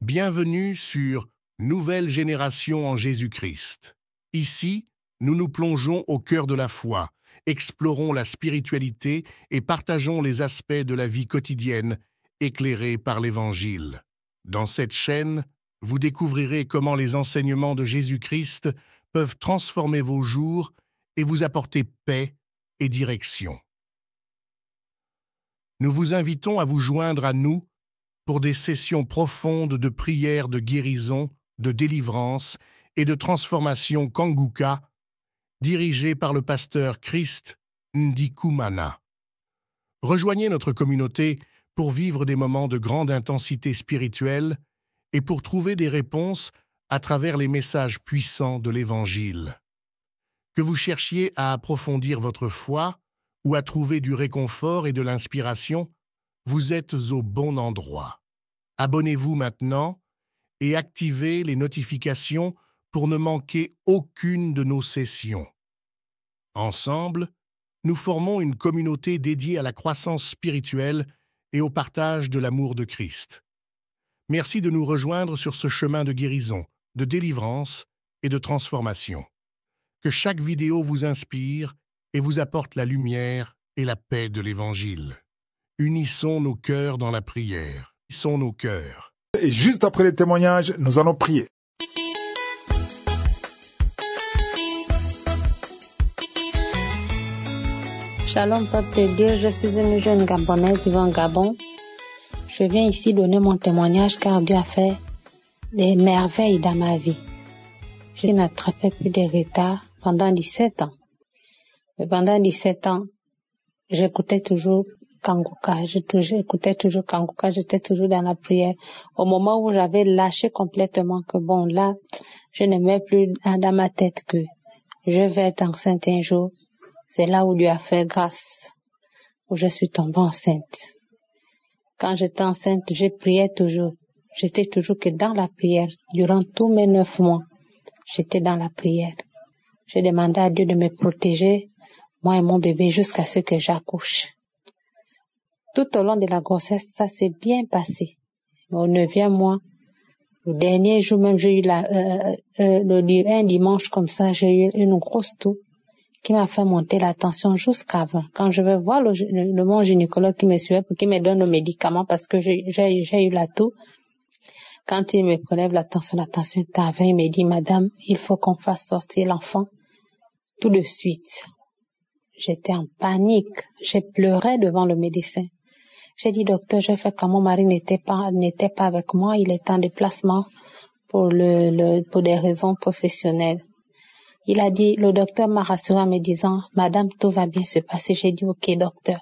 Bienvenue sur Nouvelle génération en Jésus-Christ. Ici, nous nous plongeons au cœur de la foi, explorons la spiritualité et partageons les aspects de la vie quotidienne éclairés par l'Évangile. Dans cette chaîne, vous découvrirez comment les enseignements de Jésus-Christ peuvent transformer vos jours et vous apporter paix et direction. Nous vous invitons à vous joindre à nous pour des sessions profondes de prière, de guérison, de délivrance et de transformation Kanguka, dirigées par le pasteur Christ Ndikumana. Rejoignez notre communauté pour vivre des moments de grande intensité spirituelle et pour trouver des réponses à travers les messages puissants de l'Évangile. Que vous cherchiez à approfondir votre foi ou à trouver du réconfort et de l'inspiration, vous êtes au bon endroit. Abonnez-vous maintenant et activez les notifications pour ne manquer aucune de nos sessions. Ensemble, nous formons une communauté dédiée à la croissance spirituelle et au partage de l'amour de Christ. Merci de nous rejoindre sur ce chemin de guérison, de délivrance et de transformation. Que chaque vidéo vous inspire et vous apporte la lumière et la paix de l'Évangile. Unissons nos cœurs dans la prière. Unissons nos cœurs. Et juste après les témoignages, nous allons prier. Shalom, peuple de Dieu, je suis une jeune Gabonaise vivant au Gabon. Je viens ici donner mon témoignage car Dieu a fait des merveilles dans ma vie. Je n'attrapais plus de retard pendant 17 ans. Mais pendant 17 ans, j'écoutais toujours Kanguka, j'écoutais toujours Kanguka, j'étais toujours dans la prière. Au moment où j'avais lâché complètement que bon, là, je n'aimais plus dans ma tête que je vais être enceinte un jour. C'est là où Dieu a fait grâce, où je suis tombée enceinte. Quand j'étais enceinte, je priais toujours. J'étais toujours que dans la prière. Durant tous mes 9 mois, j'étais dans la prière. J'ai demandé à Dieu de me protéger, moi et mon bébé, jusqu'à ce que j'accouche. Tout au long de la grossesse, ça s'est bien passé. Au 9e mois, le dernier jour même, j'ai eu un dimanche comme ça, j'ai eu une grosse toux qui m'a fait monter la tension jusqu'à 20. Quand je vais voir mon gynécologue qui me suit pour qu'il me donne le médicament parce que j'ai eu la toux, quand il me prélève la tension est à 20, il me dit, madame, il faut qu'on fasse sortir l'enfant tout de suite. J'étais en panique. Je pleurais devant le médecin. J'ai dit, docteur, j'ai fait quand mon mari n'était pas avec moi, il est en déplacement pour des raisons professionnelles. Il a dit, le docteur m'a rassuré en me disant, madame, tout va bien se passer. J'ai dit, ok, docteur.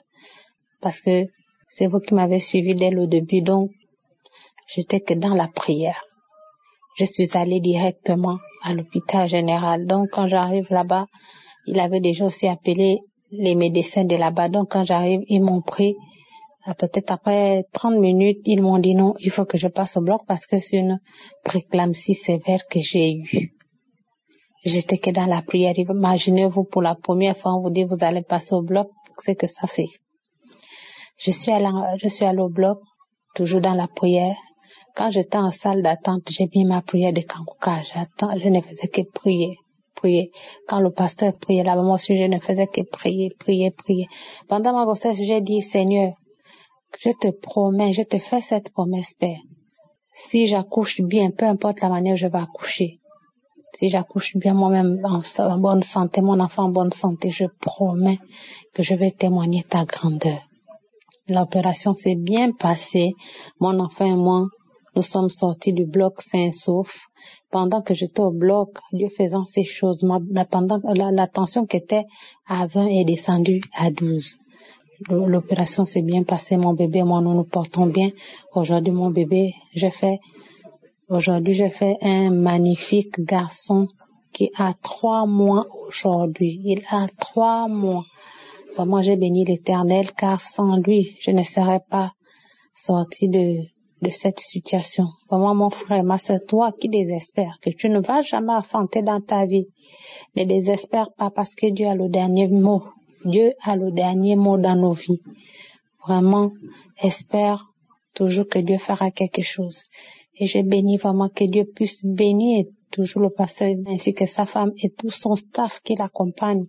Parce que c'est vous qui m'avez suivi dès le début, donc j'étais que dans la prière. Je suis allée directement à l'hôpital général. Donc quand j'arrive là-bas, il avait déjà aussi appelé les médecins de là-bas. Donc quand j'arrive, ils m'ont pris. Peut-être après 30 minutes, ils m'ont dit non, il faut que je passe au bloc parce que c'est une préclampsie sévère que j'ai eue. J'étais que dans la prière. Imaginez-vous, pour la première fois, on vous dit vous allez passer au bloc, c'est que ça fait. Je suis allée au bloc, toujours dans la prière. Quand j'étais en salle d'attente, j'ai mis ma prière de Kanguka. Je ne faisais que prier. Quand le pasteur priait là-bas, moi aussi, je ne faisais que prier. Pendant ma grossesse, j'ai dit, Seigneur, je te promets, je te fais cette promesse, Père. Si j'accouche bien, peu importe la manière où je vais accoucher, si j'accouche bien moi-même en bonne santé, mon enfant en bonne santé, je promets que je vais témoigner ta grandeur. L'opération s'est bien passée. Mon enfant et moi, nous sommes sortis du bloc sains et saufs. Pendant que j'étais au bloc, Dieu faisant ces choses, pendant la tension qui était à 20 est descendue à 12. L'opération s'est bien passée. Mon bébé et moi, nous nous portons bien. Aujourd'hui, mon bébé, Aujourd'hui, je fais un magnifique garçon qui a 3 mois aujourd'hui. Il a 3 mois. Moi, j'ai béni l'Éternel car sans lui, je ne serais pas sortie de cette situation. Vraiment, mon frère, ma soeur, toi qui désespères, que tu ne vas jamais affronter dans ta vie, ne désespère pas parce que Dieu a le dernier mot. Dieu a le dernier mot dans nos vies. Vraiment, espère toujours que Dieu fera quelque chose. Et j'ai béni vraiment que Dieu puisse bénir toujours le pasteur ainsi que sa femme et tout son staff qui l'accompagne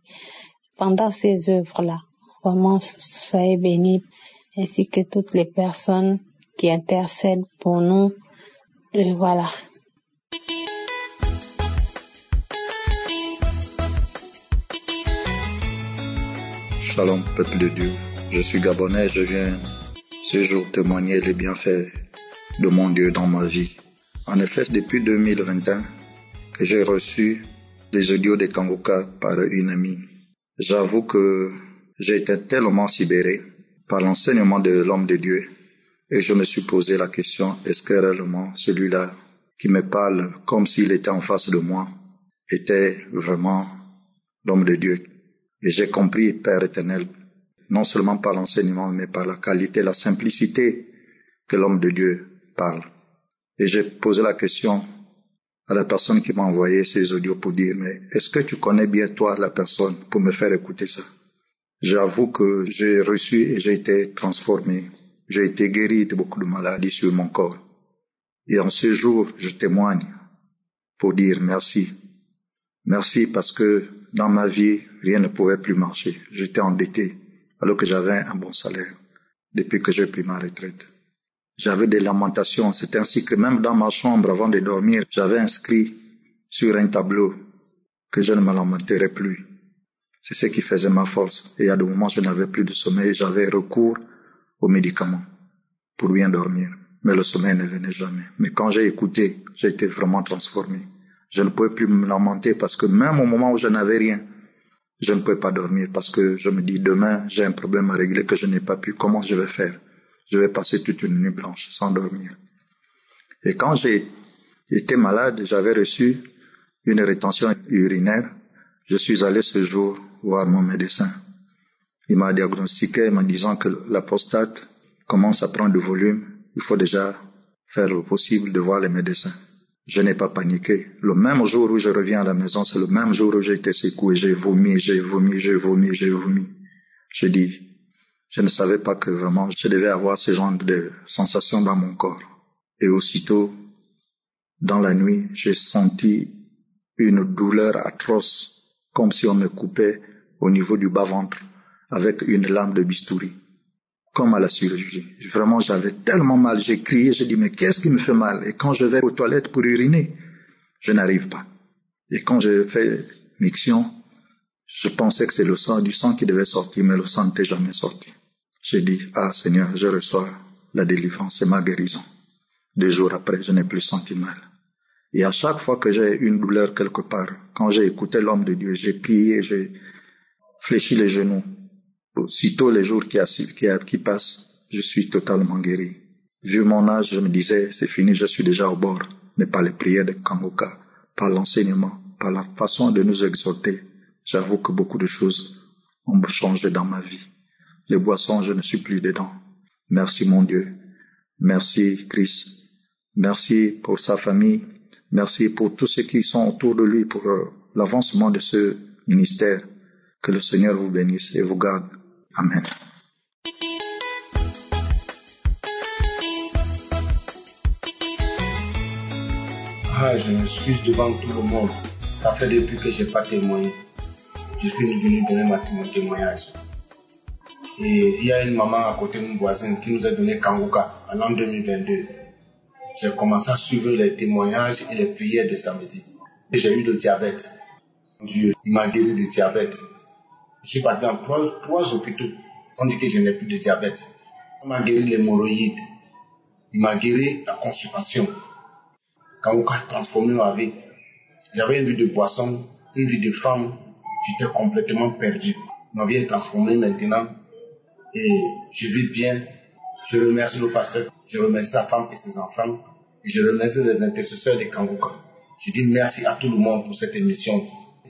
pendant ces œuvres-là. Vraiment, soyez bénis, ainsi que toutes les personnes qui intercèdent pour nous. Et voilà. Shalom, peuple de Dieu. Je suis Gabonais, je viens ce jour témoigner les bienfaits de mon Dieu dans ma vie. En effet, depuis 2021 que j'ai reçu les audios de Kanguka par une amie. J'avoue que j'ai été tellement sidéré par l'enseignement de l'homme de Dieu et je me suis posé la question, est-ce que réellement celui-là qui me parle comme s'il était en face de moi était vraiment l'homme de Dieu? Et j'ai compris, Père éternel, non seulement par l'enseignement, mais par la qualité, la simplicité que l'homme de Dieu parle. Et j'ai posé la question à la personne qui m'a envoyé ces audios pour dire, mais est-ce que tu connais bien toi la personne pour me faire écouter ça? J'avoue que j'ai reçu et j'ai été transformé. J'ai été guéri de beaucoup de maladies sur mon corps. Et en ce jour, je témoigne pour dire merci. Merci parce que dans ma vie, rien ne pouvait plus marcher. J'étais endetté alors que j'avais un bon salaire depuis que j'ai pris ma retraite. J'avais des lamentations. C'est ainsi que même dans ma chambre, avant de dormir, j'avais inscrit sur un tableau que je ne me lamenterais plus. C'est ce qui faisait ma force. Et à des moments, je n'avais plus de sommeil. J'avais recours aux médicaments pour bien dormir. Mais le sommeil ne venait jamais. Mais quand j'ai écouté, j'ai été vraiment transformé. Je ne pouvais plus me lamenter parce que même au moment où je n'avais rien, je ne pouvais pas dormir parce que je me dis demain, j'ai un problème à régler que je n'ai pas pu. Comment je vais faire? Je vais passer toute une nuit blanche sans dormir. Et quand j'ai été malade, j'avais reçu une rétention urinaire. Je suis allé ce jour voir mon médecin. Il m'a diagnostiqué en me disant que la prostate commence à prendre du volume. Il faut déjà faire le possible de voir les médecins. Je n'ai pas paniqué. Le même jour où je reviens à la maison, c'est le même jour où j'ai été secoué. J'ai vomi. Je dis, je ne savais pas que vraiment je devais avoir ce genre de sensations dans mon corps. Et aussitôt, dans la nuit, j'ai senti une douleur atroce, comme si on me coupait au niveau du bas-ventre avec une lame de bistouri, comme à la chirurgie. Vraiment, j'avais tellement mal, j'ai crié, j'ai dit, mais qu'est-ce qui me fait mal? Et quand je vais aux toilettes pour uriner, je n'arrive pas. Et quand je fais miction, je pensais que c'est le sang, du sang qui devait sortir, mais le sang n'était jamais sorti. J'ai dit, ah Seigneur, je reçois la délivrance, c'est ma guérison. 2 jours après, je n'ai plus senti mal. Et à chaque fois que j'ai une douleur quelque part, quand j'ai écouté l'homme de Dieu, j'ai prié, j'ai fléchi les genoux. Aussitôt les jours qui passent, je suis totalement guéri. Vu mon âge, je me disais, c'est fini, je suis déjà au bord. Mais par les prières de Kanguka, par l'enseignement, par la façon de nous exhorter, j'avoue que beaucoup de choses ont changé dans ma vie. Les boissons, je ne suis plus dedans. Merci mon Dieu. Merci Christ. Merci pour sa famille. Merci pour tous ceux qui sont autour de lui pour l'avancement de ce ministère. Que le Seigneur vous bénisse et vous garde. Amen. Je m'excuse devant tout le monde. Ça fait depuis que je n'ai pas témoigné. Je suis venu donner mon témoignage. Et il y a une maman à côté de mon voisine qui nous a donné Kanguka en l'an 2022. J'ai commencé à suivre les témoignages et les prières de samedi. Et j'ai eu le diabète. Dieu m'a guéri du diabète. Je suis parti dans 3 hôpitaux. On dit que je n'ai plus de diabète. On m'a guéri l'hémorroïde. Il m'a guéri la constipation. Kanguka a transformé ma vie. J'avais une vie de boisson, une vie de femme. J'étais complètement perdu. Ma vie est transformée maintenant. Et je vis bien. Je remercie le pasteur. Je remercie sa femme et ses enfants. Et je remercie les intercesseurs de Kanguka. Je dis merci à tout le monde pour cette émission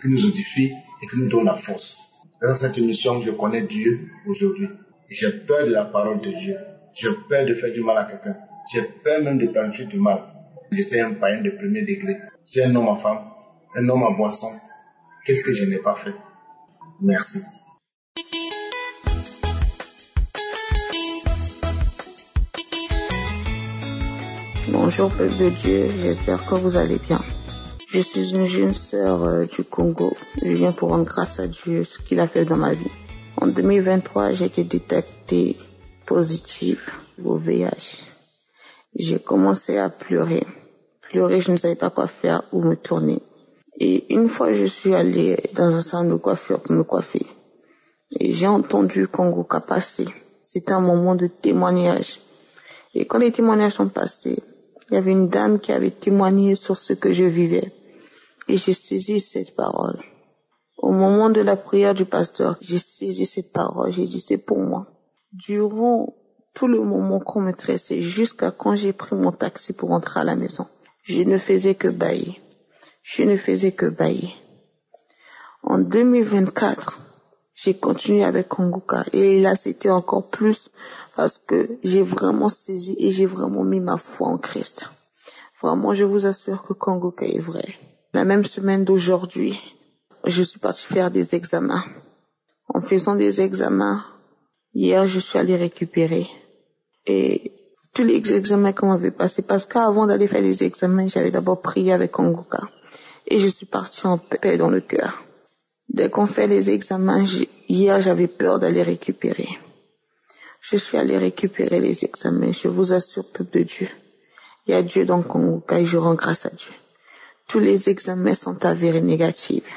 qui nous édifie et qui nous donne la force. Dans cette émission, je connais Dieu aujourd'hui. Et j'ai peur de la parole de Dieu. J'ai peur de faire du mal à quelqu'un. J'ai peur même de planifier du mal. J'étais un païen de premier degré. J'ai un homme à femme, un homme à boisson. Qu'est-ce que je n'ai pas fait? Merci. Bonjour peuple de Dieu, j'espère que vous allez bien. Je suis une jeune sœur du Congo. Je viens pour rendre grâce à Dieu ce qu'il a fait dans ma vie. En 2023, j'ai été détectée positive au VIH. J'ai commencé à pleurer. Je ne savais pas quoi faire, où me tourner. Et une fois, je suis allée dans un salon de coiffure pour me coiffer. Et j'ai entendu Kongoka passer. C'était un moment de témoignage. Et quand les témoignages sont passés, il y avait une dame qui avait témoigné sur ce que je vivais. Et j'ai saisi cette parole. Au moment de la prière du pasteur, j'ai saisi cette parole. J'ai dit, c'est pour moi. Durant tout le moment qu'on me tressait, jusqu'à quand j'ai pris mon taxi pour rentrer à la maison, je ne faisais que bâiller. En 2024, j'ai continué avec Kongoka. Et là, c'était encore plus parce que j'ai vraiment saisi et j'ai vraiment mis ma foi en Christ. Vraiment, je vous assure que Kongoka est vrai. La même semaine d'aujourd'hui, je suis partie faire des examens. En faisant des examens, hier, je suis allée récupérer. Et tous les examens qu'on m'avait passés, parce qu'avant d'aller faire les examens, j'avais d'abord prié avec Kongoka. Et je suis partie en paix dans le cœur. Dès qu'on fait les examens, hier, j'avais peur d'aller récupérer. Je suis allée récupérer les examens. Je vous assure, peuple de Dieu, il y a Dieu dans Kongoka et je rends grâce à Dieu. Tous les examens sont avérés négatifs.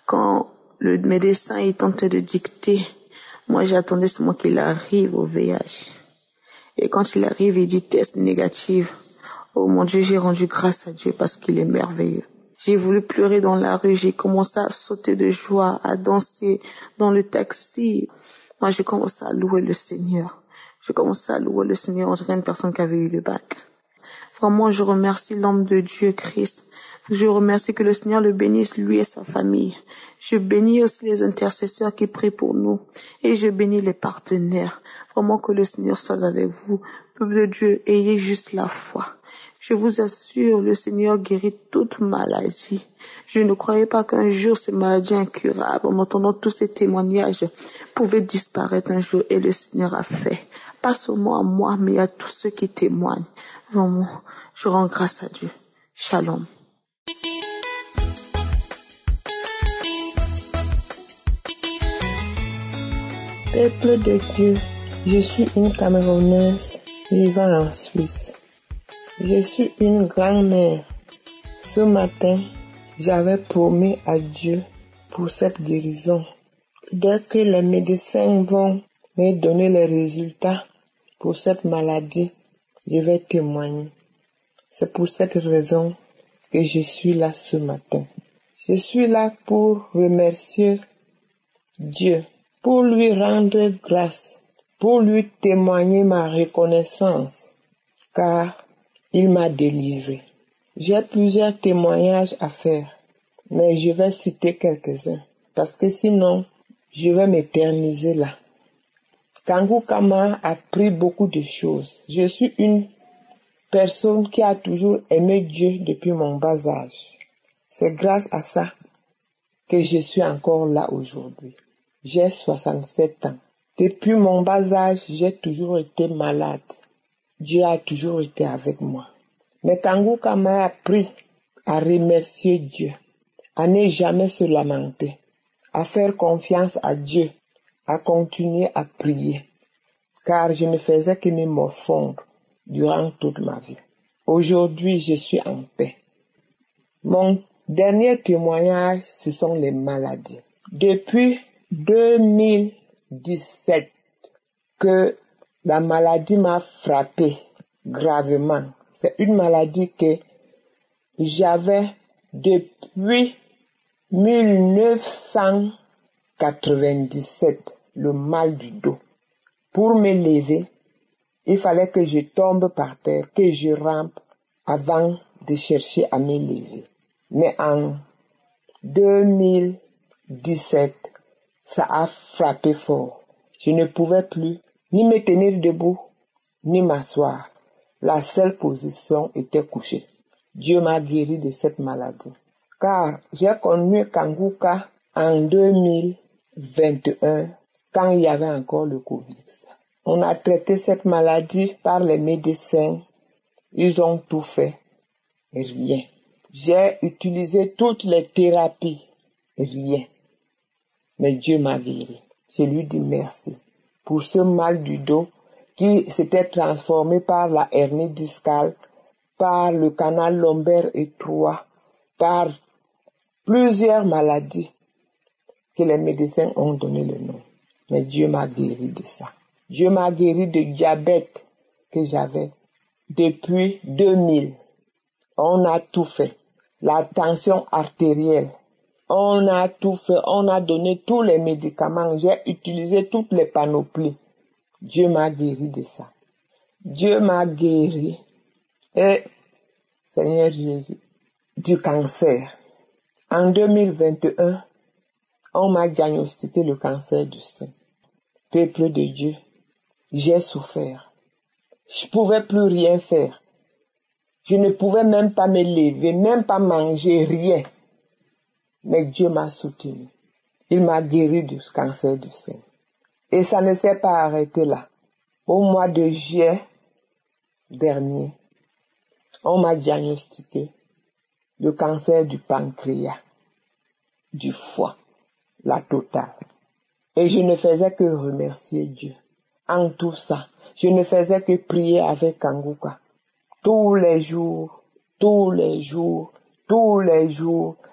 Quand le médecin est tenté de dicter, moi j'attendais seulement qu'il arrive au VIH. Et quand il arrive, il dit test négatif. Oh mon Dieu, j'ai rendu grâce à Dieu parce qu'il est merveilleux. J'ai voulu pleurer dans la rue, j'ai commencé à sauter de joie, à danser dans le taxi. Moi, j'ai commencé à louer le Seigneur. On dirait une personne qui avait eu le bac. Vraiment, je remercie l'homme de Dieu, Christ. Je remercie que le Seigneur le bénisse, lui et sa famille. Je bénis aussi les intercesseurs qui prient pour nous. Et je bénis les partenaires. Vraiment que le Seigneur soit avec vous. Peuple de Dieu, ayez juste la foi. Je vous assure, le Seigneur guérit toute maladie. Je ne croyais pas qu'un jour ces maladies incurables, en entendant tous ces témoignages, pouvaient disparaître un jour. Et le Seigneur a fait. Pas seulement à moi, mais à tous ceux qui témoignent. Vraiment, je rends grâce à Dieu. Shalom. Peuple de Dieu, je suis une Camerounaise vivant en Suisse. Je suis une grand-mère. Ce matin, j'avais promis à Dieu pour cette guérison. Dès que les médecins vont me donner les résultats pour cette maladie, je vais témoigner. C'est pour cette raison que je suis là ce matin. Je suis là pour remercier Dieu, pour lui rendre grâce, pour lui témoigner ma reconnaissance, car il m'a délivré. J'ai plusieurs témoignages à faire, mais je vais citer quelques-uns, parce que sinon, je vais m'éterniser là. Kongoka m'a appris beaucoup de choses. Je suis une personne qui a toujours aimé Dieu depuis mon bas âge. C'est grâce à ça que je suis encore là aujourd'hui. J'ai 67 ans. Depuis mon bas âge, j'ai toujours été malade. Dieu a toujours été avec moi. Mais Kongoka m'a appris à remercier Dieu, à ne jamais se lamenter, à faire confiance à Dieu, à continuer à prier, car je ne faisais que me morfondre durant toute ma vie. Aujourd'hui, je suis en paix. Mon dernier témoignage, ce sont les maladies. Depuis 2017 que la maladie m'a frappé gravement. C'est une maladie que j'avais depuis 1997, le mal du dos. Pour me lever, il fallait que je tombe par terre, que je rampe avant de chercher à me lever. Mais en 2017, ça a frappé fort. Je ne pouvais plus ni me tenir debout, ni m'asseoir. La seule position était couchée. Dieu m'a guéri de cette maladie. Car j'ai connu Kongoka en 2021, quand il y avait encore le Covid. On a traité cette maladie par les médecins Ils ont tout fait, rien. J'ai utilisé toutes les thérapies, rien. Mais Dieu m'a guéri. Je lui dis merci pour ce mal du dos qui s'était transformé par la hernie discale, par le canal lombaire étroit, par plusieurs maladies que les médecins ont donné le nom. Mais Dieu m'a guéri de ça. Dieu m'a guéri de diabète que j'avais depuis 2000. On a tout fait. La tension artérielle. On a tout fait. On a donné tous les médicaments. J'ai utilisé toutes les panoplies. Dieu m'a guéri de ça. Dieu m'a guéri. Et, Seigneur Jésus, du cancer. En 2021, on m'a diagnostiqué le cancer du sein. Peuple de Dieu, j'ai souffert. Je ne pouvais plus rien faire. Je ne pouvais même pas me lever, même pas manger, rien. Mais Dieu m'a soutenu. Il m'a guéri du cancer du sein. Et ça ne s'est pas arrêté là. Au mois de juillet dernier, on m'a diagnostiqué le cancer du pancréas, du foie, la totale. Et je ne faisais que remercier Dieu. En tout ça, je ne faisais que prier avec Kanguka. Tous les jours,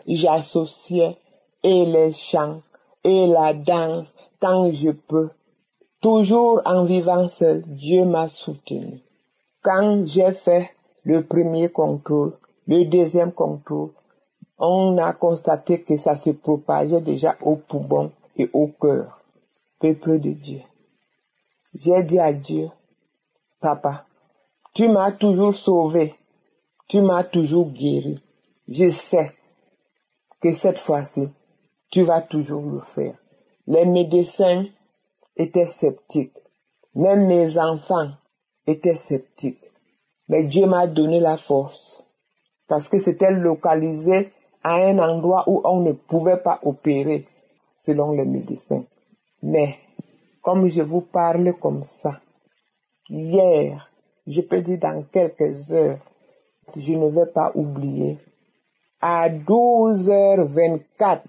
j'associais et les chants et la danse quand je peux. Toujours en vivant seul, Dieu m'a soutenu. Quand j'ai fait le premier contrôle, le deuxième contrôle, on a constaté que ça se propageait déjà au poumon et au cœur. Peuple de Dieu. J'ai dit à Dieu, Papa, tu m'as toujours sauvé, tu m'as toujours guéri. Je sais que cette fois-ci, tu vas toujours le faire. Les médecins étaient sceptiques. Même mes enfants étaient sceptiques. Mais Dieu m'a donné la force. Parce que c'était localisé à un endroit où on ne pouvait pas opérer, selon les médecins. Mais, comme je vous parle comme ça, hier, je peux dire dans quelques heures, je ne vais pas oublier, à 12h24,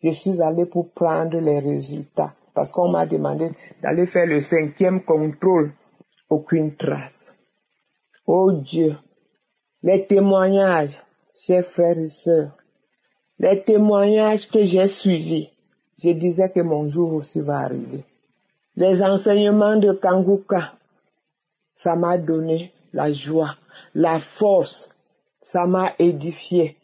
je suis allé pour prendre les résultats. Parce qu'on m'a demandé d'aller faire le 5e contrôle. Aucune trace. Oh Dieu, les témoignages, chers frères et sœurs, les témoignages que j'ai suivis, je disais que mon jour aussi va arriver. Les enseignements de Kanguka, ça m'a donné la joie, la force, ça m'a édifié.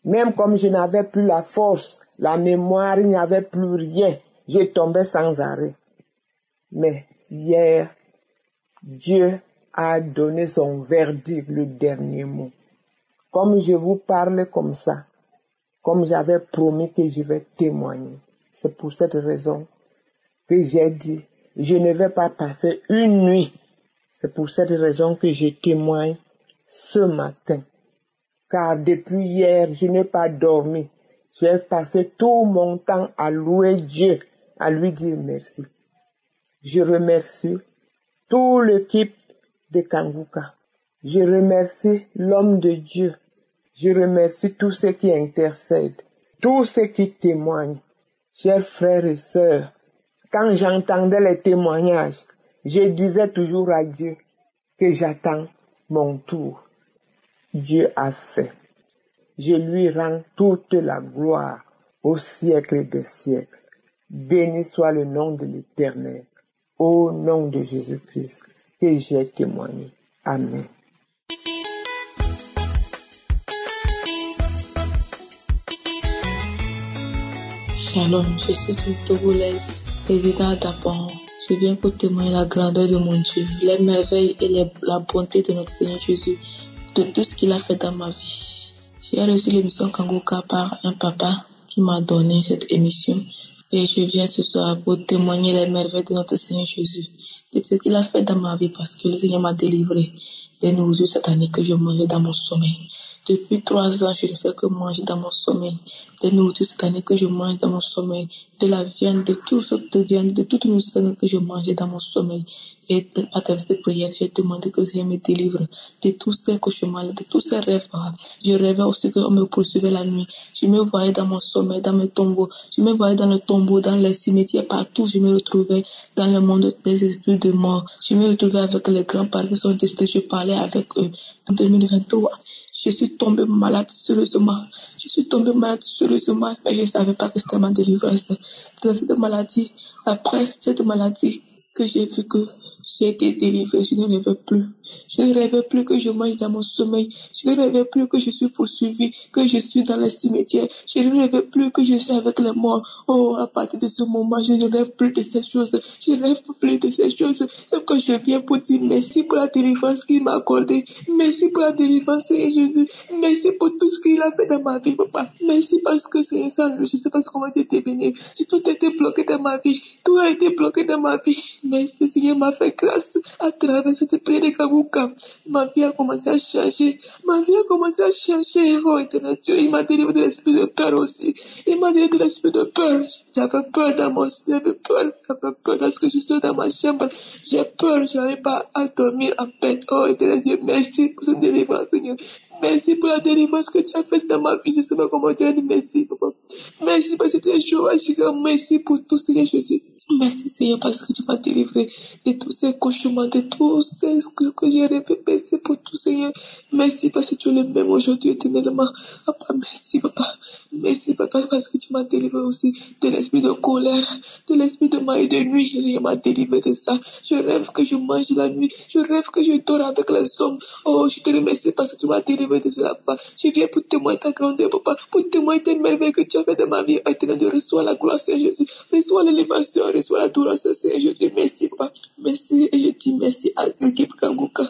Même comme je n'avais plus la force, la mémoire, il n'y avait plus rien, je tombais sans arrêt. Mais hier, Dieu a donné son verdict, le dernier mot. Comme je vous parle comme ça, comme j'avais promis que je vais témoigner. C'est pour cette raison que j'ai dit, je ne vais pas passer une nuit. C'est pour cette raison que je témoigne ce matin. Car depuis hier, je n'ai pas dormi. J'ai passé tout mon temps à louer Dieu, à lui dire merci. Je remercie toute l'équipe de Kanguka. Je remercie l'homme de Dieu. Je remercie tous ceux qui intercèdent, tous ceux qui témoignent. Chers frères et sœurs, quand j'entendais les témoignages, je disais toujours à Dieu que j'attends mon tour. Dieu a fait. Je lui rends toute la gloire au siècle des siècles. Béni soit le nom de l'Éternel, au nom de Jésus-Christ, que j'ai témoigné. Amen. Shalom, je suis une Togolaise, résident à Dapon. Je viens pour témoigner la grandeur de mon Dieu, les merveilles et la bonté de notre Seigneur Jésus, de tout ce qu'il a fait dans ma vie. J'ai reçu l'émission Kanguka par un papa qui m'a donné cette émission et je viens ce soir pour témoigner les merveilles de notre Seigneur Jésus, de ce qu'il a fait dans ma vie parce que le Seigneur m'a délivré des nourritures sataniques que je mangeais dans mon sommeil. Depuis 3 ans, je ne fais que manger dans mon sommeil. Des nourritures sataniques que je mange dans mon sommeil. de la viande, de tout ce de viande, de toute nourriture que je mangeais dans mon sommeil. Et à travers cette prière, j'ai demandé que le Seigneur me délivre de tous ces cauchemars, de tous ces rêves. Je rêvais aussi qu'on me poursuivait la nuit. Je me voyais dans mon sommeil, dans mes tombeaux. Je me voyais dans le tombeau, dans les cimetières, partout. Je me retrouvais dans le monde des esprits de mort. Je me retrouvais avec les grands parents qui sont décédés. Je parlais avec eux. En 2023, je suis tombée malade sérieusement. Je suis tombée malade sérieusement, mais je ne savais pas que c'était ma délivrance. Dans cette maladie, après cette maladie, que j'ai vu que j'ai été délivrée, je ne rêvais plus. Je ne rêvais plus que je mange dans mon sommeil. Je ne rêvais plus que je suis poursuivie, que je suis dans le cimetière. Je ne rêvais plus que je suis avec les morts. Oh, à partir de ce moment, je ne rêve plus de ces choses. Je ne rêve plus de ces choses. Et que je viens pour dire merci pour la délivrance qu'il m'a accordée. Merci pour la délivrance, Seigneur Jésus. Merci pour tout ce qu'il a fait dans ma vie, papa. Merci parce que c'est ça, je ne sais pas comment t'es béni. Si tout était bloqué dans ma vie, tout a été bloqué dans ma vie. Mais le Seigneur m'a fait grâce à travers cette prière de Kanguka. Ma vie a commencé à changer. Ma vie a commencé à changer. Oh, éternel Dieu, il m'a délivré de l'esprit de peur aussi. Il m'a délivré de l'esprit de peur. J'avais peur dans mon j'avais peur lorsque je suis dans ma chambre. J'ai peur, je n'arrive pas à dormir à peine. Oh, éternel Dieu, merci pour cette délivrance, Seigneur. Merci pour la délivrance que tu as faite dans ma vie. Je ne sais pas comment te dire merci, papa. Merci parce que tu es jour à chaque. Merci pour tout, Seigneur Jésus. Merci Seigneur parce que tu m'as délivré de tous ces cauchemars, de tous ces que j'ai rêvé. Merci pour tout Seigneur. Merci parce que tu es le même aujourd'hui éternellement. Papa, merci papa. Merci papa parce que tu m'as délivré aussi de l'esprit de colère, de l'esprit de mal et de nuit. Seigneur m'a délivré de ça. Je rêve que je mange la nuit. Je rêve que je dors avec les hommes. Oh, je te remercie parce que tu m'as délivré de cela, papa. Je viens pour témoigner ta grandeur, papa. Pour témoigner tes merveilles que tu as fait dans ma vie. Éternel, reçois la gloire, Seigneur Jésus. Reçois l'élévation. Reçois l'adoration, Seigneur Jésus. Merci, papa. Merci et je dis merci à l'équipe Kanguka.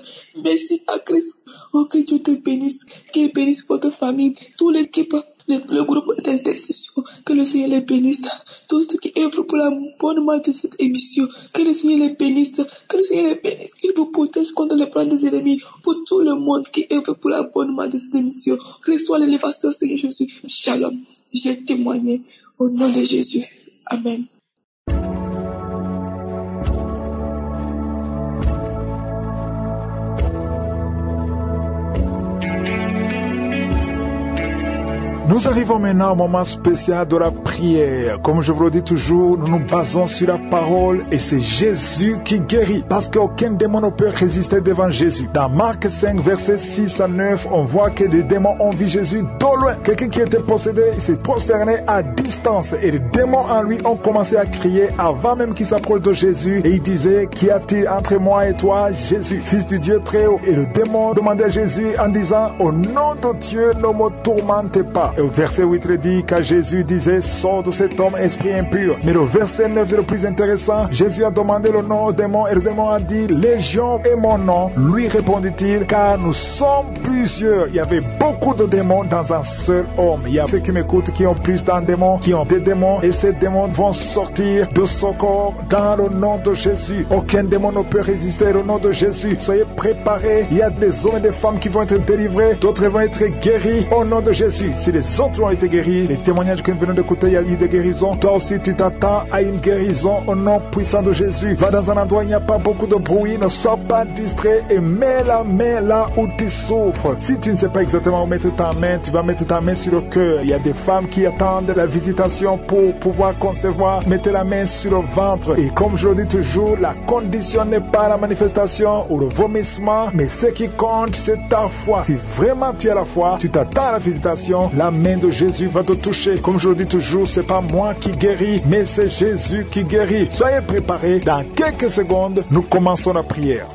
Merci à Christ. Oh, que Dieu te bénisse. Qu'il bénisse votre famille, toute l'équipe, le groupe d'intercession. Que le Seigneur les bénisse. Tous ceux qui œuvrent pour la bonne marche de cette émission. Que le Seigneur les bénisse. Que le Seigneur les bénisse. Qu'il vous protège contre les plans des ennemis. Pour tout le monde qui œuvre pour la bonne marche de cette émission. Reçois l'élévation, Seigneur Jésus. Shalom. J'ai témoigné au nom de Jésus. Amen. Nous arrivons maintenant au moment spécial de la prière. Comme je vous le dis toujours, nous nous basons sur la parole et c'est Jésus qui guérit. Parce qu'aucun démon ne peut résister devant Jésus. Dans Marc 5, versets 6 à 9, on voit que les démons ont vu Jésus de loin. Quelqu'un qui était possédé s'est prosterné à distance et les démons en lui ont commencé à crier avant même qu'il s'approche de Jésus. Et il disait, qu'y a-t-il entre moi et toi, Jésus, fils du Dieu très haut? Et le démon demandait à Jésus en disant, au nom de Dieu, ne me tourmente pas. Et au verset 8 dit qu'à Jésus disait, sors de cet homme, esprit impur. Mais le verset 9 est le plus intéressant. Jésus a demandé le nom au démon et le démon a dit, Légion est mon nom. Lui répondit-il, car nous sommes plusieurs. Il y avait beaucoup de démons dans un seul homme. Il y a ceux qui m'écoutent qui ont plus d'un démon, qui ont des démons et ces démons vont sortir de son corps dans le nom de Jésus. Aucun démon ne peut résister au nom de Jésus. Soyez préparés. Il y a des hommes et des femmes qui vont être délivrés, d'autres vont être guéris au nom de Jésus. Si les autres ont été guéris, les témoignages que nous venons d'écouter, il y a eu des guérisons. Toi aussi, tu t'attends à une guérison au nom puissant de Jésus. Va dans un endroit où il n'y a pas beaucoup de bruit, ne sois pas distrait et mets la main là où tu souffres. Si tu ne sais pas exactement où mettre ta main, tu vas mettre ta main sur le cœur. Il y a des femmes qui attendent la visitation pour pouvoir concevoir. Mettez la main sur le ventre. Et comme je le dis toujours, la condition n'est pas la manifestation ou le vomissement, mais ce qui compte, c'est ta foi. Si vraiment tu as la foi, tu t'attends à la visitation, la main de Jésus va te toucher. Comme je le dis toujours, c'est pas moi qui guéris, mais c'est Jésus qui guérit. Soyez préparés. Dans quelques secondes, nous commençons la prière.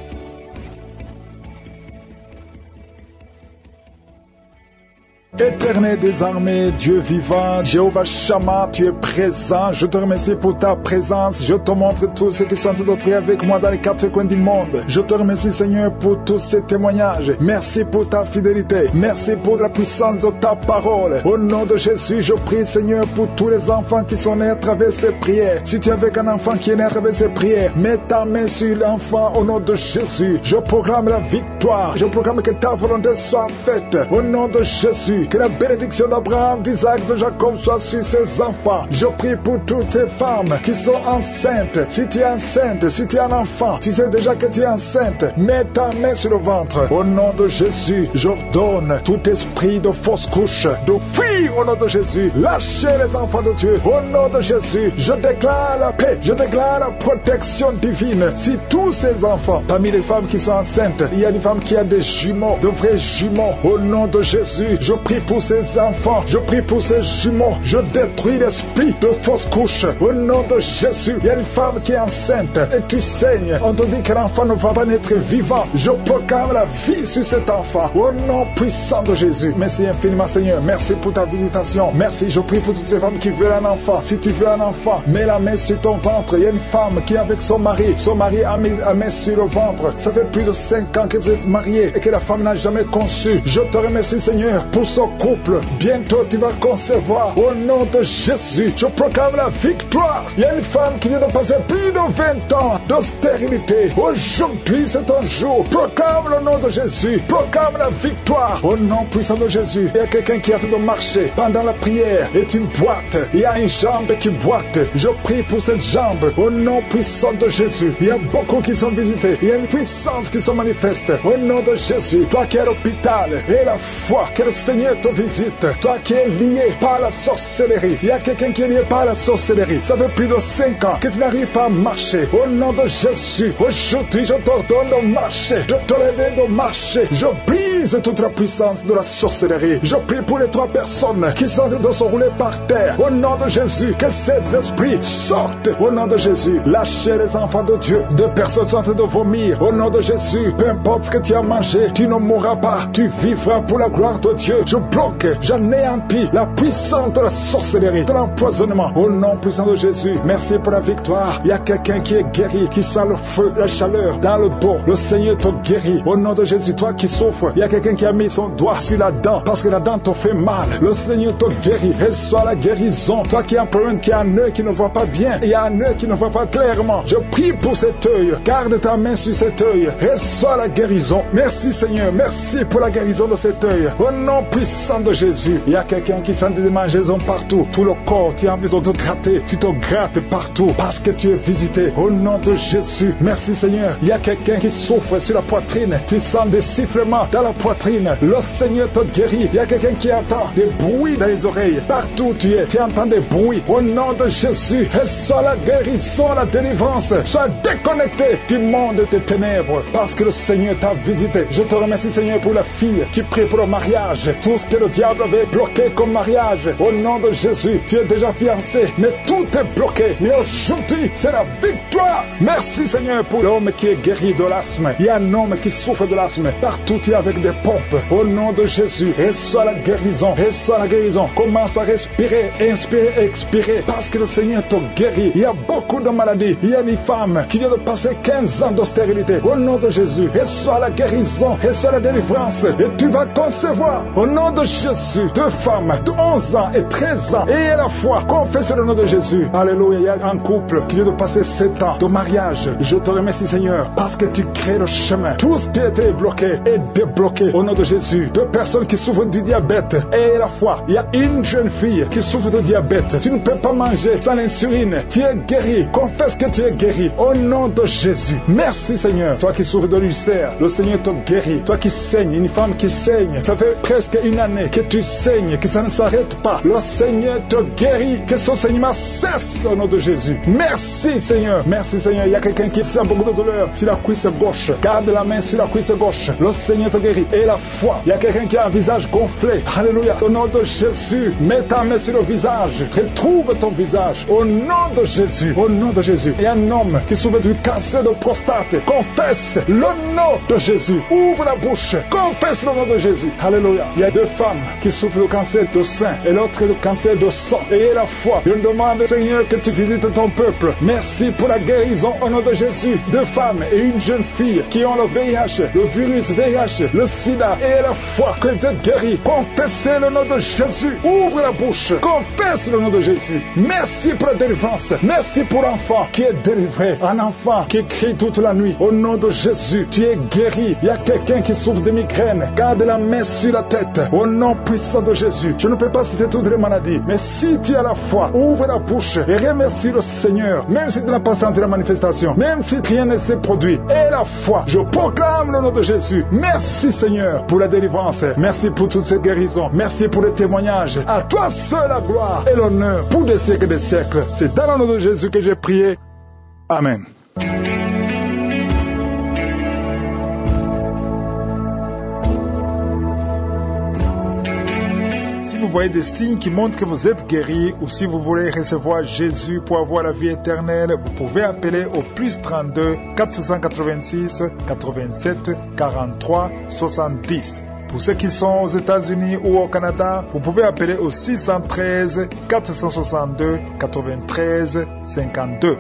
Éternel des armées, Dieu vivant, Jéhovah Shammah, tu es présent. Je te remercie pour ta présence. Je te montre tous ceux qui sont en train de prier avec moi dans les quatre coins du monde. Je te remercie, Seigneur, pour tous ces témoignages. Merci pour ta fidélité. Merci pour la puissance de ta parole. Au nom de Jésus, je prie, Seigneur, pour tous les enfants qui sont nés à travers ces prières. Si tu es avec un enfant qui est né à travers ces prières, mets ta main sur l'enfant au nom de Jésus. Je proclame la victoire. Je proclame que ta volonté soit faite. Au nom de Jésus. Que la bénédiction d'Abraham, d'Isaac, de Jacob soit sur ses enfants. Je prie pour toutes ces femmes qui sont enceintes. Si tu es enceinte, si tu es un enfant, tu sais déjà que tu es enceinte, mets ta main sur le ventre. Au nom de Jésus, j'ordonne tout esprit de fausse couche de fuir au nom de Jésus. Lâchez les enfants de Dieu. Au nom de Jésus, je déclare la paix, je déclare la protection divine sur tous ces enfants. Parmi les femmes qui sont enceintes, il y a une femme qui a des jumeaux, de vrais jumeaux. Au nom de Jésus, je prie pour ces enfants, je prie pour ces jumeaux. Je détruis l'esprit de fausse couche. Au nom de Jésus, il y a une femme qui est enceinte et tu saignes. On te dit que l'enfant ne va pas naître vivant. Je proclame la vie sur cet enfant. Au nom puissant de Jésus. Merci infiniment, Seigneur. Merci pour ta visitation. Merci. Je prie pour toutes les femmes qui veulent un enfant. Si tu veux un enfant, mets la main sur ton ventre. Il y a une femme qui est avec son mari. Son mari a mis la main sur le ventre. Ça fait plus de 5 ans que vous êtes mariés et que la femme n'a jamais conçu. Je te remercie, Seigneur, pour son couple. Bientôt, tu vas concevoir. Au nom de Jésus, je proclame la victoire. Il y a une femme qui vient de passer plus de 20 ans de stérilité. Aujourd'hui, c'est ton jour. Proclame le nom de Jésus. Proclame la victoire. Au nom puissant de Jésus. Il y a quelqu'un qui a fait de marcher pendant la prière. Et une boîte. Il y a une jambe qui boite. Je prie pour cette jambe. Au nom puissant de Jésus. Il y a beaucoup qui sont visités. Il y a une puissance qui se manifeste. Au nom de Jésus. Toi qui es à l'hôpital. Et la foi que le Seigneur te visite. Toi qui es lié par la sorcellerie. Il y a quelqu'un qui est lié par la sorcellerie. Ça fait plus de 5 ans que tu n'arrives pas à marcher. Au nom de Jésus, aujourd'hui je t'ordonne de marcher, de te lever de marcher. Je brise toute la puissance de la sorcellerie. Je prie pour les 3 personnes qui sont de se rouler par terre. Au nom de Jésus, que ces esprits sortent. Au nom de Jésus, lâchez les enfants de Dieu. 2 personnes sont en train de vomir. Au nom de Jésus, peu importe ce que tu as mangé, tu ne mourras pas. Tu vivras pour la gloire de Dieu. Je bloque, j'anéantis la puissance de la sorcellerie, de l'empoisonnement. Au nom puissant de Jésus, merci pour la victoire. Il y a quelqu'un qui est guéri, qui sent le feu, la chaleur dans le dos. Le Seigneur te guérit. Au nom de Jésus, toi qui souffres, il y a quelqu'un qui a mis son doigt sur la dent parce que la dent te fait mal. Le Seigneur te guérit. Reçois la guérison. Toi qui as un problème, qui a un œil qui ne voit pas bien, il y a un œil qui ne voit pas clairement. Je prie pour cet œil. Garde ta main sur cet œil. Reçois la guérison. Merci Seigneur. Merci pour la guérison de cet œil. Au nom puissant de Jésus, il y a quelqu'un qui sent des démangeaisons partout. Tout le corps, tu as envie de te gratter. Tu te grattes partout parce que tu es visité. Au nom de Jésus, merci Seigneur. Il y a quelqu'un qui souffre sur la poitrine. Tu sens des sifflements dans la poitrine. Le Seigneur te guérit. Il y a quelqu'un qui entend des bruits dans les oreilles. Partout où tu es, tu entends des bruits. Au nom de Jésus, reçois la guérison, la délivrance. Sois déconnecté du monde des ténèbres parce que le Seigneur t'a visité. Je te remercie Seigneur pour la fille qui prie pour le mariage. Tout ce que le diable avait bloqué comme mariage. Au nom de Jésus, tu es déjà fiancé, mais tout est bloqué. Mais aujourd'hui, c'est la victoire. Merci Seigneur pour l'homme qui est guéri de l'asthme. Il y a un homme qui souffre de l'asthme. Partout il y a avec des pompes. Au nom de Jésus, reçois la guérison. Reçois la guérison. Commence à respirer, inspirer, expirer. Parce que le Seigneur te guérit. Il y a beaucoup de maladies. Il y a une femme qui vient de passer 15 ans de stérilité. Au nom de Jésus, reçois la guérison. Reçois la délivrance. Et tu vas concevoir. Au nom de Jésus, 2 femmes de 11 ans et 13 ans. Et à la foi, confesse le nom de Jésus. Alléluia. Il y a un couple qui vient de passer 7 ans de mariage. Je te remercie Seigneur parce que tu crées le chemin. Tout ce qui était bloqué est débloqué au nom de Jésus. 2 personnes qui souffrent du diabète et à la fois il y a une jeune fille qui souffre de diabète. Tu ne peux pas manger sans l'insuline. Tu es guéri. Confesse que tu es guéri au nom de Jésus. Merci Seigneur. Toi qui souffres de l'ulcère, le Seigneur te guérit. Toi qui saignes, une femme qui saigne, ça fait presque 1 année que tu saignes, que ça ne s'arrête pas. Le Seigneur te guérit. Que son saignement cesse au nom de Jésus. Merci Seigneur. Merci Seigneur. Il y a quelqu'un qui sent beaucoup de douleur sur la cuisse gauche. Garde la main sur la cuisse gauche. Le Seigneur te guérit. Et la foi. Il y a quelqu'un qui a un visage gonflé. Alléluia. Au nom de Jésus, mets ta main sur le visage. Retrouve ton visage. Au nom de Jésus. Au nom de Jésus. Il y a un homme qui souffre du cancer de prostate. Confesse le nom de Jésus. Ouvre la bouche. Confesse le nom de Jésus. Alléluia. Il y a 2 femmes qui souffrent du cancer de sein et l'autre du cancer de sang. Ayez la foi. Je demande, Seigneur, que tu visites ton peuple. Merci pour la guérison au nom de Jésus. 2 femmes et une jeune fille qui ont le VIH, le virus VIH. Le sida et la foi que vous êtes guéri. Confessez le nom de Jésus. Ouvre la bouche. Confesse le nom de Jésus. Merci pour la délivrance. Merci pour l'enfant qui est délivré. Un enfant qui crie toute la nuit. Au nom de Jésus, tu es guéri. Il y a quelqu'un qui souffre de migraine. Garde la main sur la tête. Au nom puissant de Jésus. Je ne peux pas citer toutes les maladies. Mais si tu as la foi, ouvre la bouche et remercie le Seigneur. Même si tu n'as pas senti la manifestation. Même si rien ne s'est produit. Et la foi. Je proclame le nom de Jésus. Merci Seigneur pour la délivrance. Merci pour toutes ces guérisons. Merci pour les témoignages. À toi seul la gloire et l'honneur pour des siècles et des siècles. C'est dans le nom de Jésus que j'ai prié. Amen. Si vous voyez des signes qui montrent que vous êtes guéri ou si vous voulez recevoir Jésus pour avoir la vie éternelle, vous pouvez appeler au plus 32 486 87 43 70. Pour ceux qui sont aux États-Unis ou au Canada, vous pouvez appeler au 613 462 93 52.